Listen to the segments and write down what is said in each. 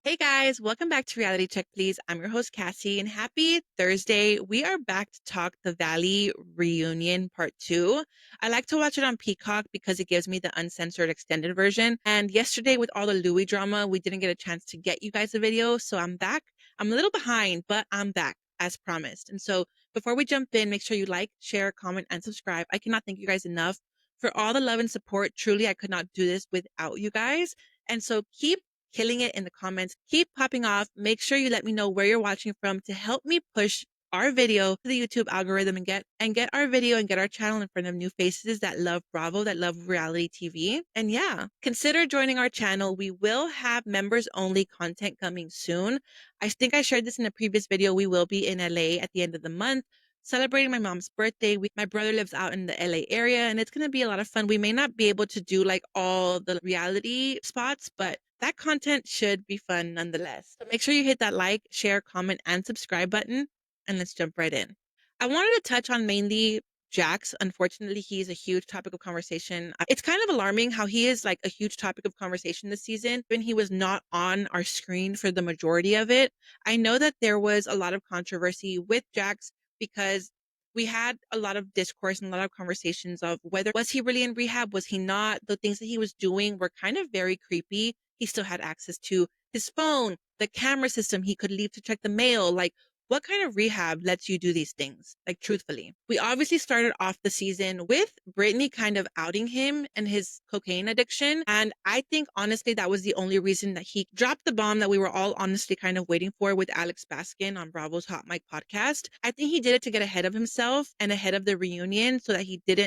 Hey guys, welcome back to Reality Check, please. I'm your host, Cassie, and happy Thursday. We are back to talk the Valley Reunion Part 2. I like to watch it on Peacock because it gives me the uncensored extended version. And yesterday, with all the Louis drama, we didn't get a chance to get you guys a video, so I'm back. I'm a little behind, but I'm back as promised. And so before we jump in, make sure you like, share, comment, and subscribe. I cannot thank you guys enough for all the love and support. Truly, I could not do this without you guys. And so keep killing it in the comments. Keep popping off. Make sure you let me know where you're watching from to help me push our video to the YouTube algorithm and get our video and get our channel in front of new faces that love Bravo, that love reality TV. And yeah, consider joining our channel. We will have members only content coming soon. I think I shared this in a previous video. We will be in LA at the end of the month celebrating my mom's birthday. My brother lives out in the LA area and it's going to be a lot of fun. We may not be able to do like all the reality spots, but that content should be fun nonetheless. So make sure you hit that like, share, comment, and subscribe button, and let's jump right in. I wanted to touch on mainly Jax. Unfortunately, he's a huge topic of conversation. It's kind of alarming how he is like a huge topic of conversation this season when he was not on our screen for the majority of it. I know that there was a lot of controversy with Jax because we had a lot of discourse and a lot of conversations of whether was he really in rehab, was he not? The things that he was doing were kind of very creepy. He still had access to his phone, the camera system he could leave to check the mail. Like, what kind of rehab lets you do these things? Like, truthfully, we obviously started off the season with Brittany kind of outing him and his cocaine addiction. And I think, honestly, that was the only reason that he dropped the bomb that we were all honestly kind of waiting for with Alex Baskin on Bravo's Hot Mic podcast. I think he did it to get ahead of himself and ahead of the reunion so that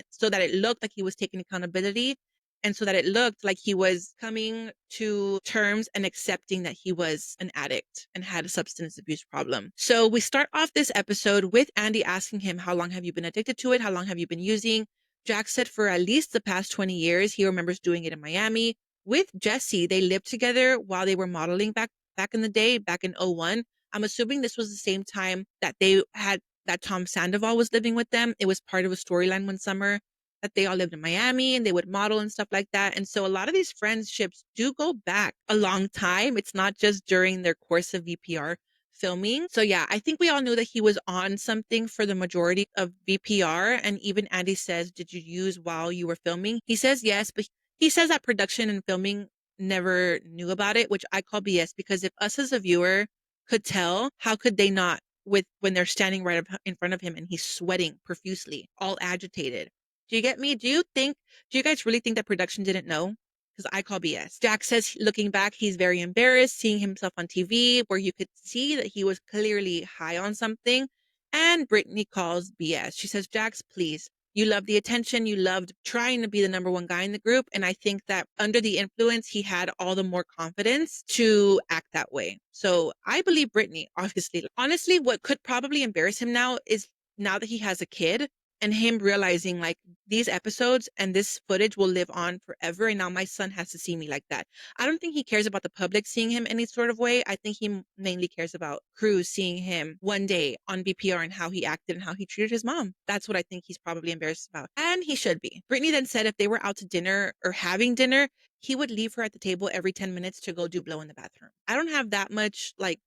so that it looked like he was taking accountability and so that it looked like he was coming to terms and accepting that he was an addict and had a substance abuse problem. So we start off this episode with Andy asking him, how long have you been addicted to it? How long have you been using? Jax said for at least the past 20 years. He remembers doing it in Miami with Jesse. They lived together while they were modeling back in the day, back in '01. I'm assuming this was the same time that that Tom Sandoval was living with them. It was part of a storyline one summer that they all lived in Miami and they would model and stuff like that. And so a lot of these friendships do go back a long time. It's not just during their course of VPR filming. So yeah, I think we all knew that he was on something for the majority of VPR. And even Andy says, did you use while you were filming? He says yes, but he says that production and filming never knew about it, which I call BS because if us as a viewer could tell, how could they not with when they're standing right in front of him and he's sweating profusely, all agitated? Do you get me? Do you guys really think that production didn't know? Because I call BS. Jack says, looking back, he's very embarrassed seeing himself on TV where you could see that he was clearly high on something. And Brittany calls BS. She says, Jax, please. You loved the attention. You loved trying to be the number one guy in the group. And I think that under the influence, he had all the more confidence to act that way. So I believe Brittany, obviously. Honestly, what could probably embarrass him now is now that he has a kid and him realizing like these episodes and this footage will live on forever. And now my son has to see me like that. I don't think he cares about the public seeing him any sort of way. I think he mainly cares about Cruz seeing him one day on BPR and how he acted and how he treated his mom. That's what I think he's probably embarrassed about. And he should be. Brittany then said if they were out to dinner or having dinner, he would leave her at the table every 10 minutes to go do blow in the bathroom. I don't have that much like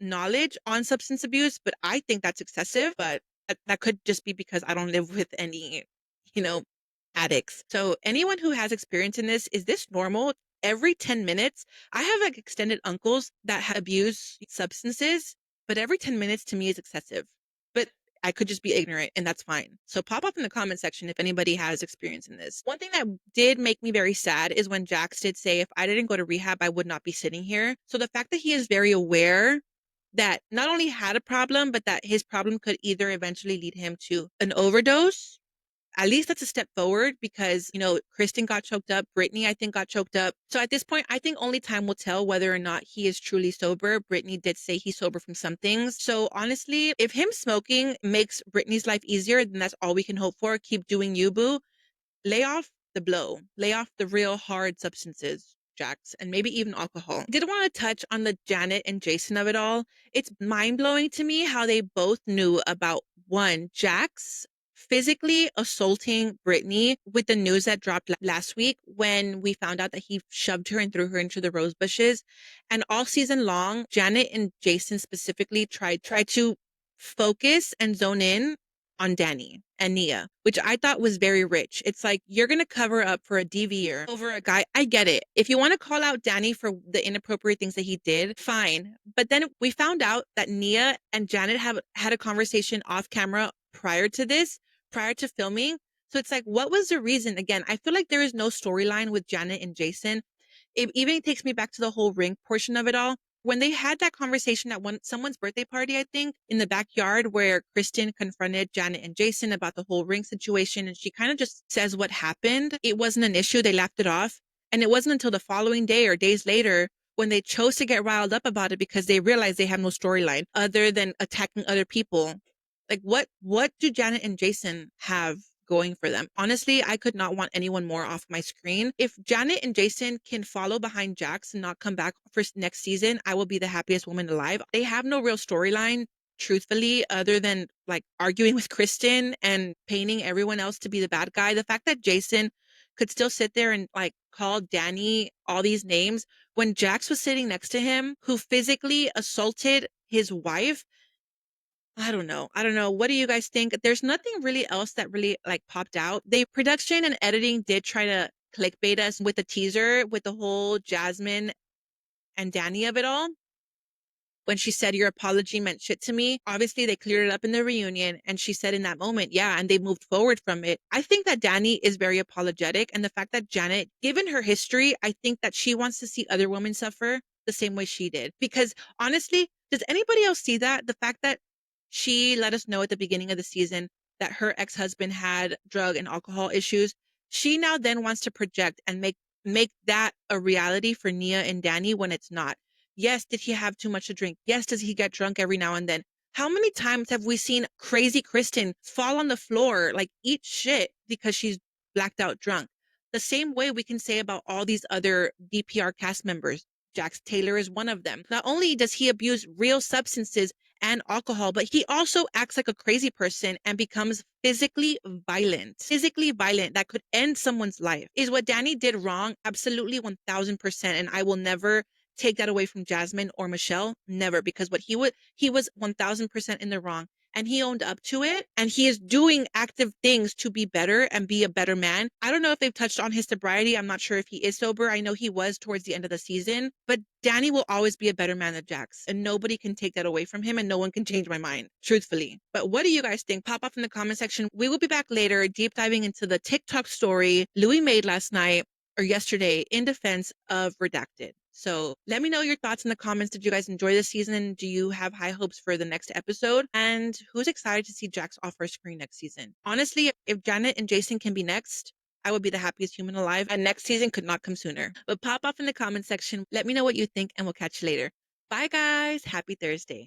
knowledge on substance abuse, but I think that's excessive. But that could just be because I don't live with any, you know, addicts. So anyone who has experience in this, is this normal? Every 10 minutes, I have like extended uncles that abuse substances, but every 10 minutes to me is excessive. But I could just be ignorant and that's fine. So pop up in the comment section if anybody has experience in this. One thing that did make me very sad is when Jax did say, if I didn't go to rehab, I would not be sitting here. So the fact that he is very aware that not only had a problem, but that his problem could either eventually lead him to an overdose. At least that's a step forward because, you know, Kristen got choked up. Brittany, I think, got choked up. So at this point, I think only time will tell whether or not he is truly sober. Brittany did say he's sober from some things. So honestly, if him smoking makes Brittany's life easier, then that's all we can hope for. Keep doing you, boo. Lay off the blow. Lay off the real hard substances. Jax, and maybe even alcohol. I did want to touch on the Janet and Jason of it all. It's mind-blowing to me how they both knew about one, Jax physically assaulting Brittany with the news that dropped last week when we found out that he shoved her and threw her into the rose bushes. And all season long, Janet and Jason specifically tried to focus and zone in on Danny and Nia, which I thought was very rich. It's like, you're going to cover up for a DVR over a guy. I get it. If you want to call out Danny for the inappropriate things that he did, fine. But then we found out that Nia and Janet have had a conversation off camera prior to this, prior to filming. So it's like, what was the reason? Again, I feel like there is no storyline with Janet and Jason. It even takes me back to the whole ring portion of it all. When they had that conversation at someone's birthday party, I think, in the backyard, where Kristen confronted Janet and Jason about the whole ring situation, and she kind of just says what happened. It wasn't an issue. They laughed it off. And it wasn't until the following day or days later when they chose to get riled up about it because they realized they have no storyline other than attacking other people. Like, what do Janet and Jason have going for them? Honestly, I could not want anyone more off my screen. If Janet and Jason can follow behind Jax and not come back for next season, I will be the happiest woman alive. They have no real storyline, truthfully, other than like arguing with Kristen and painting everyone else to be the bad guy. The fact that Jason could still sit there and like call Danny all these names when Jax was sitting next to him, who physically assaulted his wife. I don't know. I don't know. What do you guys think? There's nothing really else that really like popped out. The production and editing did try to clickbait us with the teaser with the whole Jasmine and Danny of it all. When she said your apology meant shit to me, obviously they cleared it up in the reunion. And she said in that moment, yeah, and they moved forward from it. I think that Danny is very apologetic. And the fact that Janet, given her history, I think that she wants to see other women suffer the same way she did. Because honestly, does anybody else see that? The fact that she let us know at the beginning of the season that her ex-husband had drug and alcohol issues. She now then wants to project and make that a reality for Nia and Danny when it's not. Yes, did he have too much to drink? Yes, does he get drunk every now and then? How many times have we seen crazy Kristen fall on the floor, like eat shit because she's blacked out drunk? The same way we can say about all these other DPR cast members. Jax Taylor is one of them. Not only does he abuse real substances and alcohol, but he also acts like a crazy person and becomes physically violent. Physically violent that could end someone's life. Is what Danny did wrong? Absolutely 1000%. And I will never take that away from Jasmine or Michelle. Never, because he was 1000% in the wrong. And he owned up to it. And he is doing active things to be better and be a better man. I don't know if they've touched on his sobriety. I'm not sure if he is sober. I know he was towards the end of the season. But Danny will always be a better man than Jax. And nobody can take that away from him. And no one can change my mind, truthfully. But what do you guys think? Pop up in the comment section. We will be back later, deep diving into the TikTok story Louis made last night or yesterday in defense of Redacted. So let me know your thoughts in the comments. Did you guys enjoy this season? Do you have high hopes for the next episode? And who's excited to see Jax off our screen next season? Honestly, if Janet and Jason can be next, I would be the happiest human alive. And next season could not come sooner. But pop off in the comment section. Let me know what you think and we'll catch you later. Bye guys. Happy Thursday.